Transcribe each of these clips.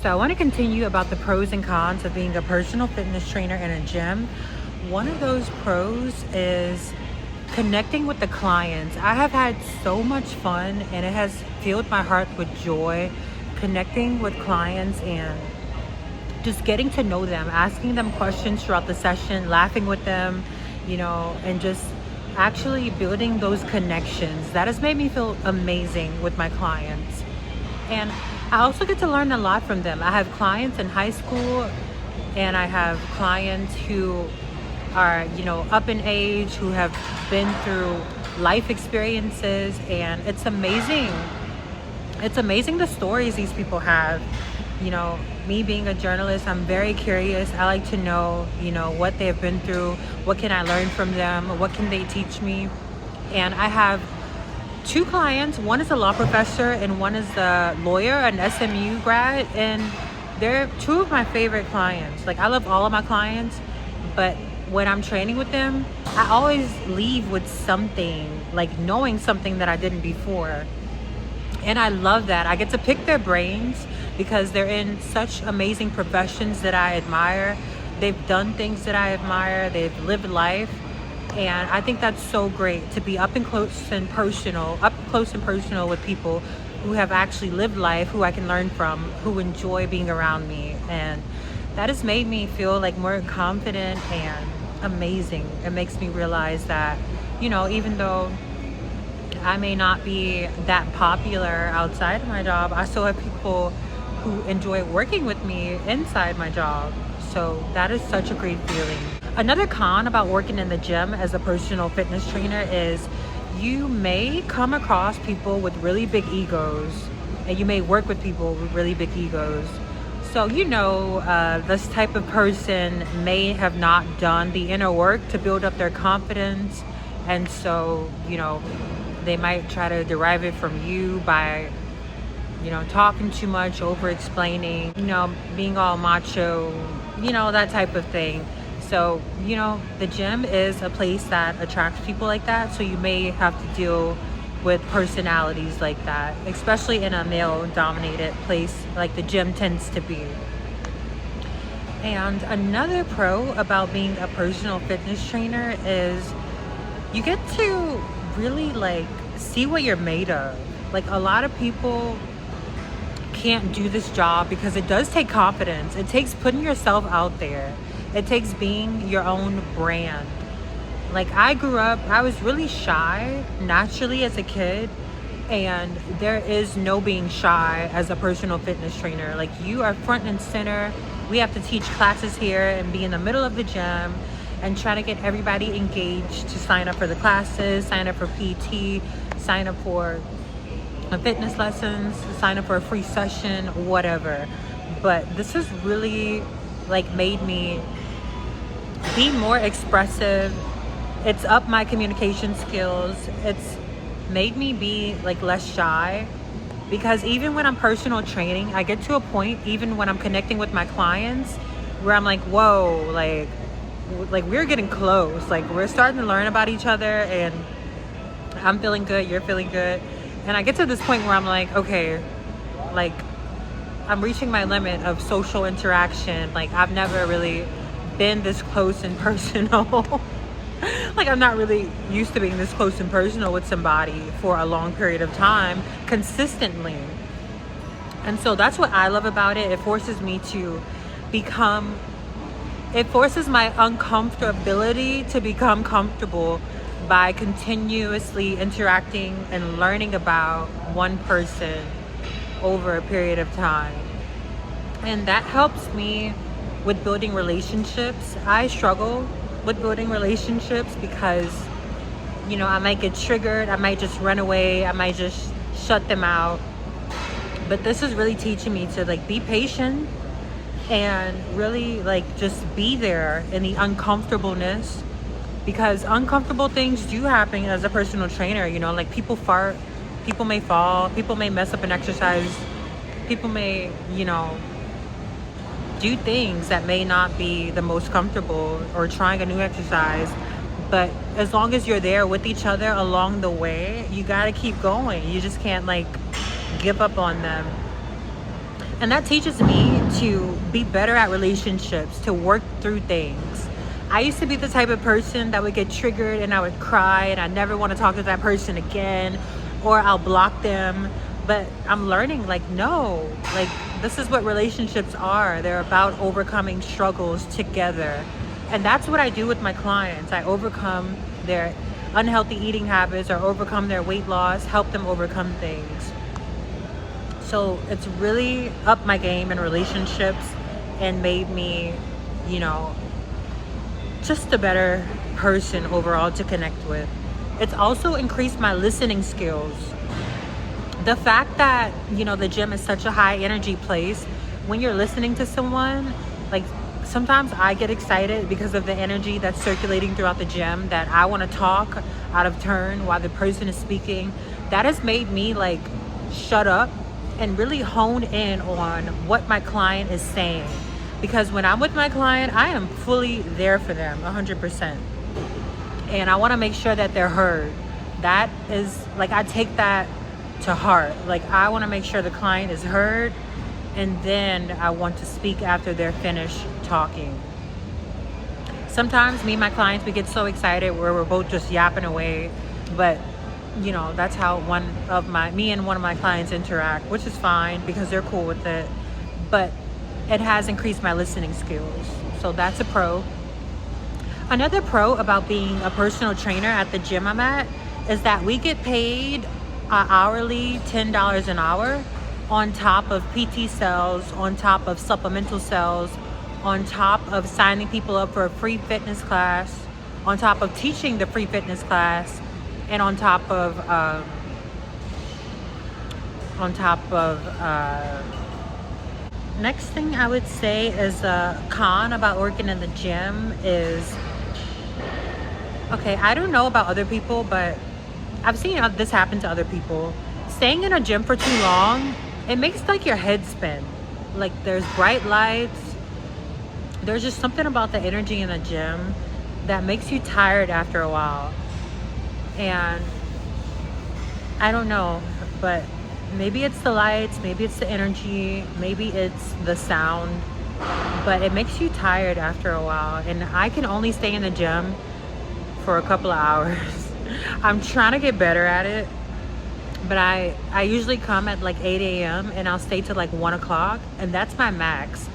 So I want to continue about the pros and cons of being a personal fitness trainer in a gym. One of those pros is connecting with the clients. I have had so much fun and it has filled my heart with joy connecting with clients and just getting to know them, asking them questions throughout the session, laughing with them, and just actually building those connections. That has made me feel amazing with my clients. And I also get to learn a lot from them. I have clients in high school and I have clients who are, up in age, who have been through life experiences, and it's amazing. It's amazing the stories these people have. Me being a journalist, I'm very curious. I like to know, what they've been through, what can I learn from them, what can they teach me. And I have two clients. One is a law professor and one is a lawyer, an SMU grad, and they're two of my favorite clients. Like, I love all of my clients, but when I'm training with them, I always leave with something, like knowing something that I didn't before. And I love that. I get to pick their brains because they're in such amazing professions that I admire. They've done things that I admire. They've lived life. And I think that's so great to be up close and personal with people who have actually lived life, who I can learn from, who enjoy being around me. And that has made me feel like more confident and amazing. It makes me realize that, even though I may not be that popular outside of my job, I still have people who enjoy working with me inside my job. So that is such a great feeling. Another con about working in the gym as a personal fitness trainer is you may come across people with really big egos, and you may work with people with really big egos. So, this type of person may have not done the inner work to build up their confidence. And so, they might try to derive it from you by, talking too much, over explaining, being all macho, that type of thing. So, the gym is a place that attracts people like that. So you may have to deal with personalities like that, especially in a male-dominated place like the gym tends to be. And another pro about being a personal fitness trainer is you get to really see what you're made of. Like, a lot of people can't do this job because it does take confidence. It takes putting yourself out there. It takes being your own brand. Like, I was really shy naturally as a kid, and there is no being shy as a personal fitness trainer. Like, you are front and center. We have to teach classes here and be in the middle of the gym and try to get everybody engaged to sign up for the classes, sign up for PT, sign up for fitness lessons, sign up for a free session, whatever. But this has really made me be more expressive. It's up my communication skills. It's made me be less shy, because even when I'm personal training, I get to a point, even when I'm connecting with my clients, where I'm like, whoa, we're getting close. We're starting to learn about each other, and I'm feeling good, you're feeling good. And I get to this point where I'm like, okay, I'm reaching my limit of social interaction. I've never really been this close and personal. I'm not really used to being this close and personal with somebody for a long period of time consistently. And so that's what I love about it. It forces me to it forces my uncomfortability to become comfortable by continuously interacting and learning about one person over a period of time. And that helps me with building relationships. I struggle with building relationships because, I might get triggered, I might just run away, I might just shut them out. But this is really teaching me to be patient and really just be there in the uncomfortableness, because uncomfortable things do happen as a personal trainer. People fart, people may fall, people may mess up an exercise, people may, do things that may not be the most comfortable, or trying a new exercise. But as long as you're there with each other along the way, you got to keep going. You just can't give up on them. And that teaches me to be better at relationships, to work through things. I used to be the type of person that would get triggered and I would cry and I never want to talk to that person again, or I'll block them. But I'm learning, like, no, like, this is what relationships are. They're about overcoming struggles together. And that's what I do with my clients. I overcome their unhealthy eating habits or overcome their weight loss, help them overcome things. So it's really upped my game in relationships and made me, you know, just a better person overall to connect with. It's also increased my listening skills. The fact that, you know, the gym is such a high energy place, when you're listening to someone, like, sometimes I get excited because of the energy that's circulating throughout the gym, that I want to talk out of turn while the person is speaking. That has made me, like, shut up and really hone in on what my client is saying. Because when I'm with my client, I am fully there for them 100%. And I want to make sure that they're heard. That is, like, I take that to heart. Like, I want to make sure the client is heard, and then I want to speak after they're finished talking. Sometimes me and my clients, we get so excited where we're both just yapping away, but you know, that's how me and one of my clients interact, which is fine because they're cool with it. But it has increased my listening skills, so that's a pro. Another pro about being a personal trainer at the gym I'm at is that we get paid hourly $10 an hour, on top of PT sales, on top of supplemental sales, on top of signing people up for a free fitness class, on top of teaching the free fitness class, and on top of next thing I would say is a con about working in the gym is, okay, I don't know about other people, but I've seen this happen to other people. Staying in a gym for too long, it makes like your head spin. Like, there's bright lights. There's just something about the energy in the gym that makes you tired after a while. And I don't know, but maybe it's the lights, maybe it's the energy, maybe it's the sound, but it makes you tired after a while. And I can only stay in the gym for a couple of hours. I'm trying to get better at it, but I usually come at like 8 a.m. and I'll stay till like 1 o'clock, and that's my max.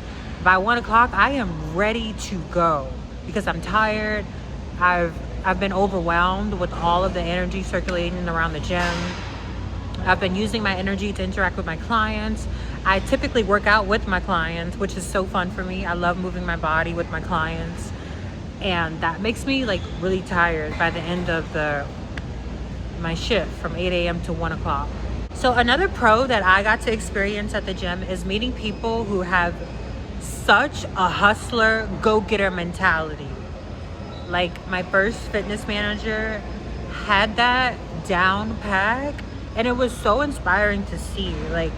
By 1 o'clock, I am ready to go because I'm tired. I've been overwhelmed with all of the energy circulating around the gym. I've been using my energy to interact with my clients. I typically work out with my clients, which is so fun for me. I love moving my body with my clients. And that makes me like really tired by the end of my shift from 8 a.m. to 1 o'clock. So another pro that I got to experience at the gym is meeting people who have such a hustler, go-getter mentality. Like, my first fitness manager had that down pat, and it was so inspiring to see, like,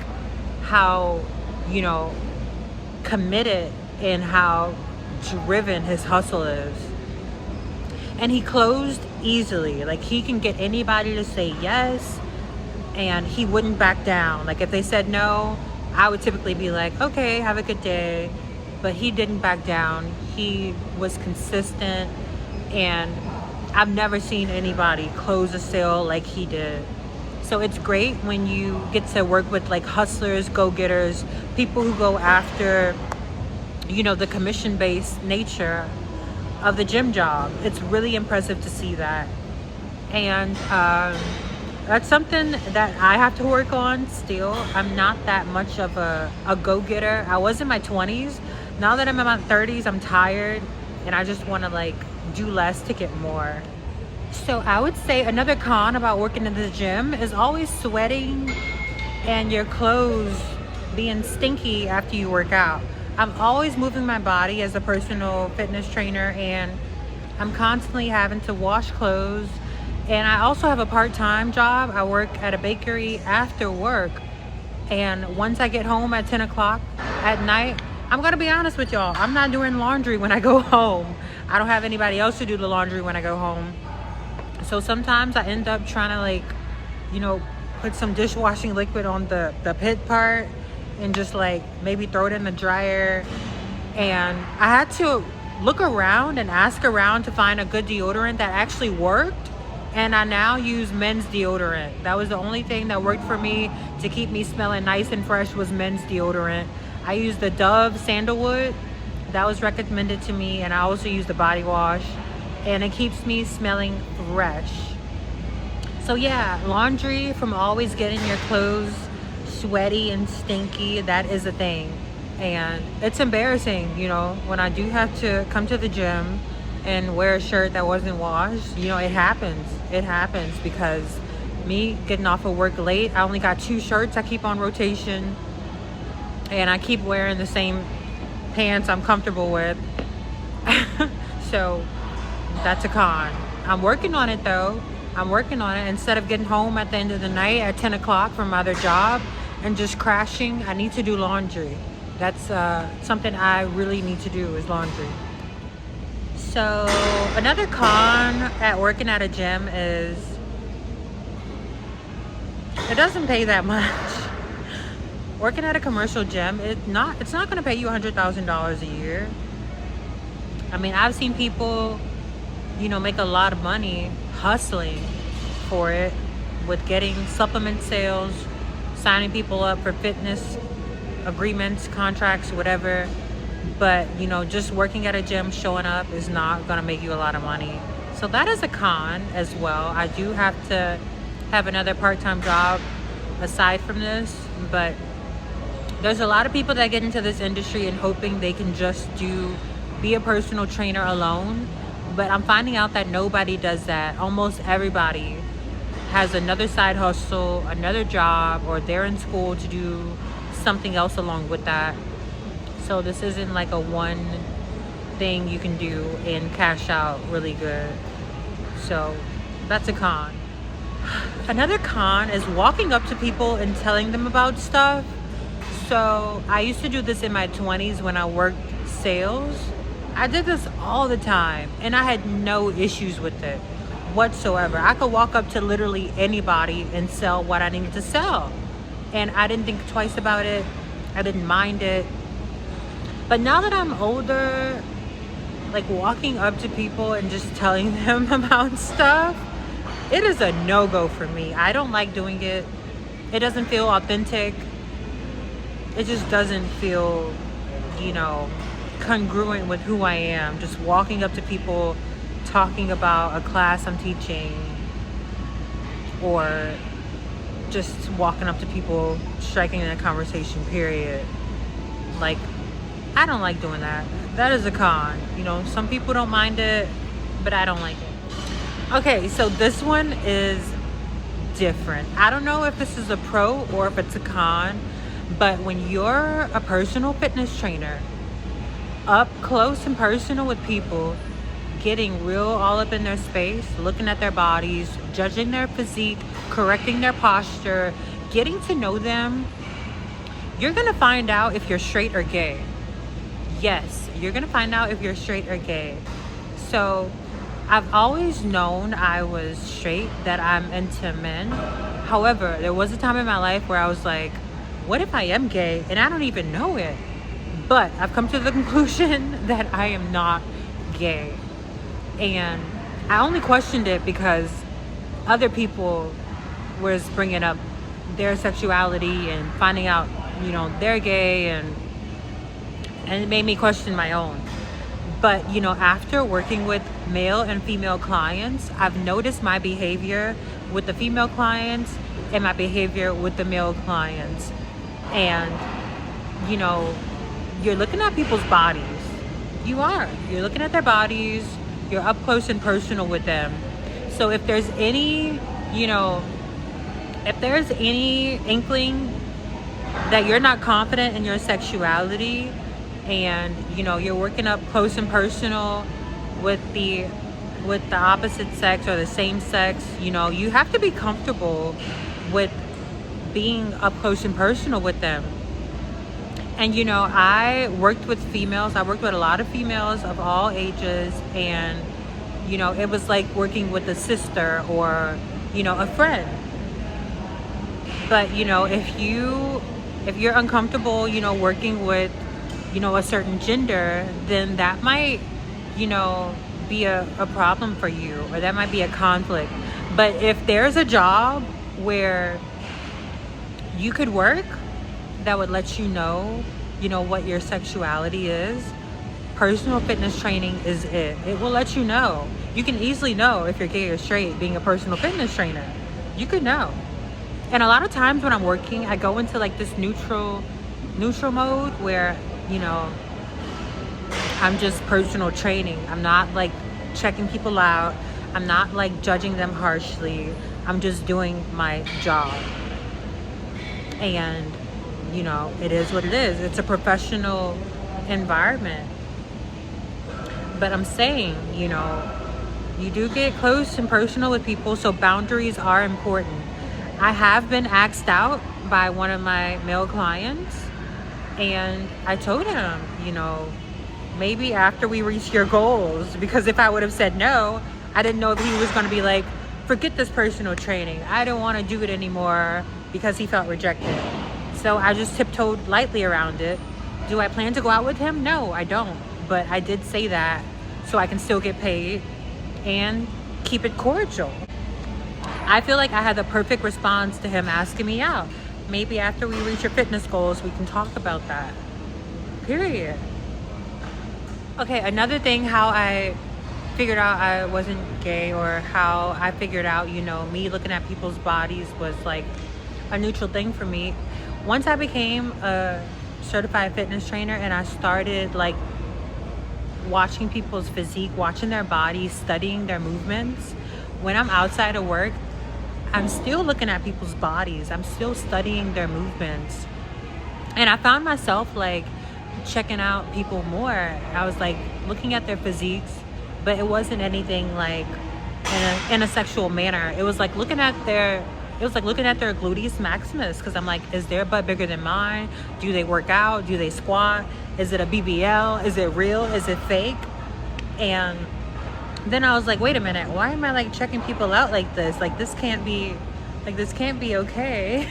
how, you know, committed and how driven his hustle is. And he closed easily. Like, he can get anybody to say yes, and he wouldn't back down. Like, if they said no, I would typically be like, okay, have a good day. But he didn't back down. He was consistent, and I've never seen anybody close a sale like he did. So it's great when you get to work with like hustlers, go-getters, people who go after, you know, the commission-based nature of the gym job. It's really impressive to see that. And that's something that I have to work on still. I'm not that much of a go-getter. I was in my 20s. Now that I'm in my 30s, I'm tired and I just want to like do less to get more. So I would say another con about working in the gym is always sweating and your clothes being stinky after you work out. I'm always moving my body as a personal fitness trainer, and I'm constantly having to wash clothes. And I also have a part-time job. I work at a bakery after work. And once I get home at 10 o'clock at night, I'm gonna be honest with y'all, I'm not doing laundry when I go home. I don't have anybody else to do the laundry when I go home. So sometimes I end up trying to like, you know, put some dishwashing liquid on the pit part, and just like maybe throw it in the dryer. And I had to look around and ask around to find a good deodorant that actually worked. And I now use men's deodorant. That was the only thing that worked for me to keep me smelling nice and fresh, was men's deodorant. I use the Dove Sandalwood. That was recommended to me. And I also use the body wash. And it keeps me smelling fresh. So yeah, laundry, from always getting your clothes sweaty and stinky, that is a thing. And it's embarrassing, you know, when I do have to come to the gym and wear a shirt that wasn't washed. You know, it happens. It happens because me getting off of work late, I only got 2 shirts I keep on rotation, and I keep wearing the same pants I'm comfortable with. So that's a con. I'm working on it though. I'm working on it. Instead of getting home at the end of the night at 10 o'clock from my other job and just crashing, I need to do laundry. That's something I really need to do, is laundry. So another con at working at a gym is it doesn't pay that much. Working at a commercial gym, it's not going to pay you $100,000 a year. I mean, I've seen people, you know, make a lot of money hustling for it, with getting supplement sales, signing people up for fitness agreements, contracts, whatever. But, you know, just working at a gym, showing up, is not going to make you a lot of money. So that is a con as well. I do have to have another part-time job aside from this. But there's a lot of people that get into this industry and hoping they can just be a personal trainer alone. But I'm finding out that nobody does that. Almost everybody has another side hustle, another job, or they're in school to do something else along with that. So this isn't like a one thing you can do and cash out really good. So that's a con. Another con is walking up to people and telling them about stuff. So I used to do this in my 20s when I worked sales. I did this all the time and I had no issues with it whatsoever. I could walk up to literally anybody and sell what I needed to sell. And I didn't think twice about it. I didn't mind it. But now that I'm older, like walking up to people and just telling them about stuff, it is a no-go for me. I don't like doing it. It doesn't feel authentic. It just doesn't feel, you know, congruent with who I am. Just walking up to people, talking about a class I'm teaching, or just walking up to people, striking in a conversation, period. Like, I don't like doing that. That is a con. You know, some people don't mind it, but I don't like it. Okay, so this one is different. I don't know if this is a pro or if it's a con, but when you're a personal fitness trainer, up close and personal with people, getting real all up in their space, looking at their bodies, judging their physique, correcting their posture, getting to know them, you're gonna find out if you're straight or gay. Yes, you're gonna find out if you're straight or gay. So I've always known I was straight, that I'm into men. However, there was a time in my life where I was like, what if I am gay and I don't even know it? But I've come to the conclusion that I am not gay. And I only questioned it because other people was bringing up their sexuality and finding out, you know, they're gay, and it made me question my own. But, you know, after working with male and female clients, I've noticed my behavior with the female clients and my behavior with the male clients. And, you know, you're looking at people's bodies. You're looking at their bodies. You're up close and personal with them. So if there's any, you know, if there's any inkling that you're not confident in your sexuality, and, you know, you're working up close and personal with the opposite sex or the same sex, you know, you have to be comfortable with being up close and personal with them. And, you know, I worked with females. I worked with a lot of females of all ages. And, you know, it was like working with a sister or, you know, a friend. But, you know, if you If you're uncomfortable, working with, a certain gender, then that might, be a problem for you, or that might be a conflict. But if there's a job where you could work that would let you know, what your sexuality is, personal fitness training is it. It will let you know. You can easily know if you're gay or straight being a personal fitness trainer. You could know. And a lot of times when I'm working, I go into like this neutral mode where, I'm just personal training. I'm not like checking people out. I'm not like judging them harshly. I'm just doing my job. And, it is what it is. It's a professional environment. But I'm saying, you do get close and personal with people, so boundaries are important. I have been asked out by one of my male clients, and I told him, maybe after we reach your goals, because if I would have said no, I didn't know if he was going to be like, forget this personal training. I don't want to do it anymore, because he felt rejected. So I just tiptoed lightly around it. Do I plan to go out with him? No, I don't. But I did say that so I can still get paid and keep it cordial. I feel like I had the perfect response to him asking me out. Maybe after we reach your fitness goals, we can talk about that. Period. Okay, another thing, how I figured out I wasn't gay, or how I figured out, me looking at people's bodies was like a neutral thing for me. Once I became a certified fitness trainer and I started like watching people's physique, watching their bodies, studying their movements, when I'm outside of work, I'm still looking at people's bodies. I'm still studying their movements. And I found myself like checking out people more. I was like looking at their physiques, but it wasn't anything like in a sexual manner. It was like looking at their gluteus maximus, because I'm like, is their butt bigger than mine? Do they work out? Do they squat? Is it a BBL? Is it real? Is it fake? And then I was like, wait a minute, why am I like checking people out like this? Like this can't be okay.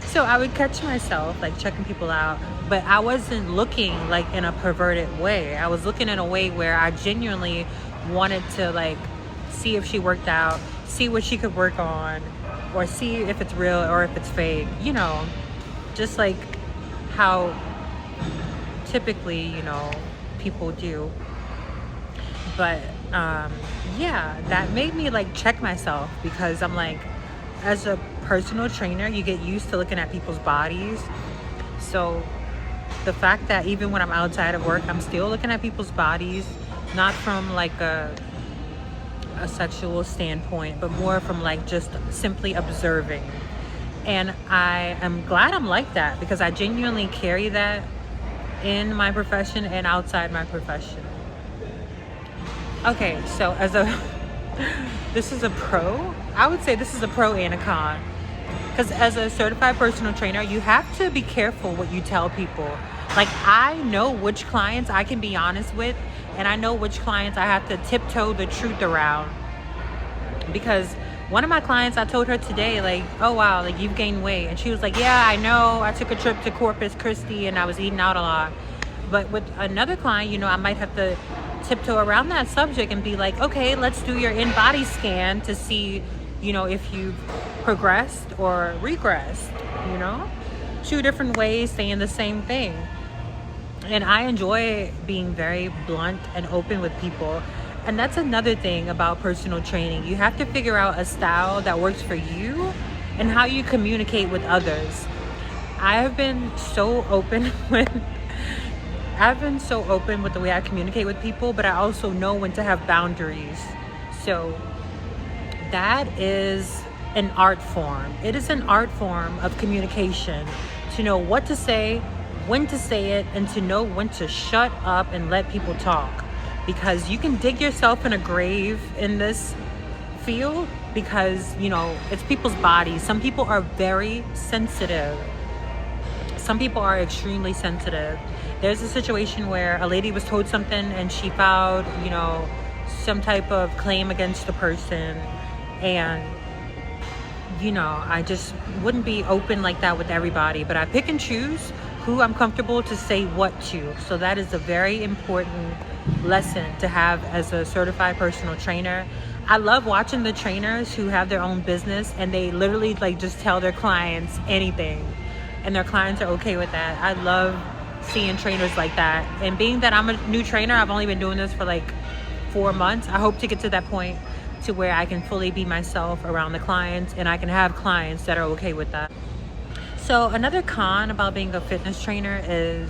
So I would catch myself like checking people out, but I wasn't looking like in a perverted way. I was looking in a way where I genuinely wanted to like see if she worked out, see what she could work on, or see if it's real or if it's fake, just like how typically, people do. But yeah, that made me like check myself, because I'm like, as a personal trainer, you get used to looking at people's bodies. So the fact that even when I'm outside of work, I'm still looking at people's bodies, not from like a sexual standpoint, but more from like just simply observing. And I am glad I'm like that, because I genuinely carry that in my profession and outside my profession. Okay, so this is a pro. I would say this is a pro and a con. Because as a certified personal trainer, you have to be careful what you tell people. Like, I know which clients I can be honest with, and I know which clients I have to tiptoe the truth around. Because one of my clients, I told her today, like, oh wow, like you've gained weight. And she was like, yeah, I know. I took a trip to Corpus Christi and I was eating out a lot. But with another client, I might have to tiptoe around that subject and be like, okay, let's do your in-body scan to see, if you've progressed or regressed, Two different ways saying the same thing. And I enjoy being very blunt and open with people. And that's another thing about personal training. You have to figure out a style that works for you and how you communicate with others. I've been so open with the way I communicate with people, but I also know when to have boundaries. So that is an art form. It is an art form of communication, to know what to say, when to say it, and to know when to shut up and let people talk. Because you can dig yourself in a grave in this field, because, it's people's bodies. Some people are very sensitive. Some people are extremely sensitive. There's a situation where a lady was told something and she filed, some type of claim against the person. And I just wouldn't be open like that with everybody, but I pick and choose who I'm comfortable to say what to. So that is a very important lesson to have as a certified personal trainer. I love watching the trainers who have their own business and they literally like just tell their clients anything and their clients are okay with that. I love seeing trainers like that. And being that I'm a new trainer, I've only been doing this for like 4 months. I hope to get to that point to where I can fully be myself around the clients and I can have clients that are okay with that. So another con about being a fitness trainer is,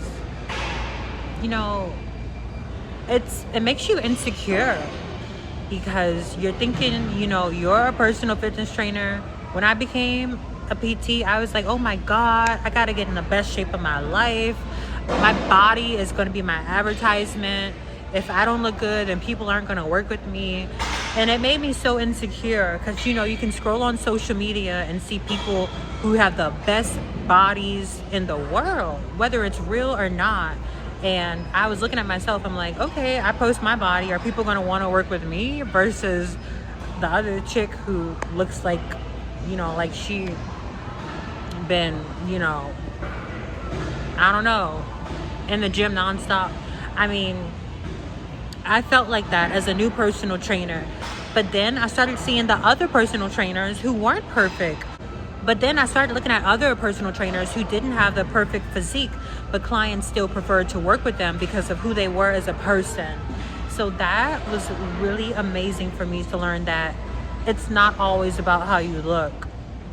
it makes you insecure because you're thinking, you're a personal fitness trainer. When I became a PT, I was like, oh my God, I gotta get in the best shape of my life. My body is gonna be my advertisement. If I don't look good, then people aren't gonna work with me. And it made me so insecure because, you can scroll on social media and see people who have the best bodies in the world, whether it's real or not. And I was looking at myself, I'm like, okay, I post my body. Are people gonna wanna work with me versus the other chick who looks like, like she been, I don't know, in the gym nonstop. I mean, I felt like that as a new personal trainer. But then I started seeing the other personal trainers who weren't perfect. But then I started looking at other personal trainers who didn't have the perfect physique, but clients still preferred to work with them because of who they were as a person. So that was really amazing for me to learn that it's not always about how you look.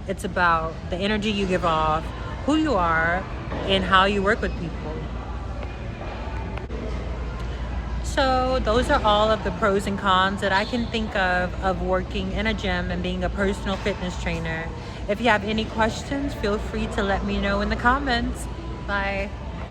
It's about the energy you give off, who you are, and how you work with people. So those are all of the pros and cons that I can think of working in a gym and being a personal fitness trainer. If you have any questions, feel free to let me know in the comments. Bye.